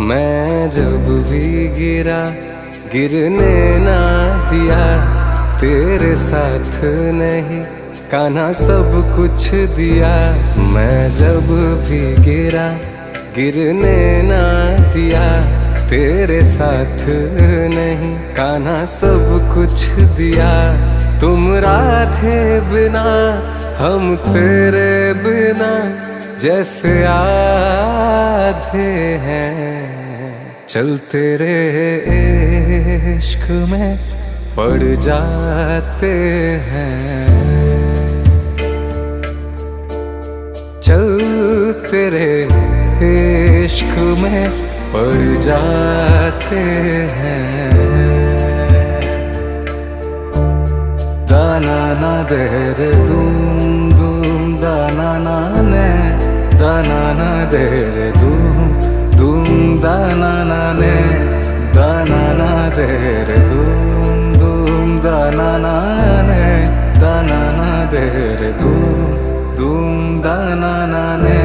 मैं जब भी गिरा गिरने ना दिया, तेरे साथ नहीं कान्हा सब कुछ दिया। मैं जब भी गिरा गिरने ना दिया, तेरे साथ नहीं कान्हा सब कुछ दिया। तुम राधे बिना हम तेरे बिना जैसे आधे हैं, चल तेरे इश्क में पड़ जाते हैं। चल तेरे इश्क में पड़ जाते हैं। दाना ना दे रे दूम दूम दाना ना ने, दाना ना दे रे दूम दूम दाना ना ने, दाना ना दे रे दूम दूम दाना ना ने, दाना ना दे रे दूम दूम दाना ना ने।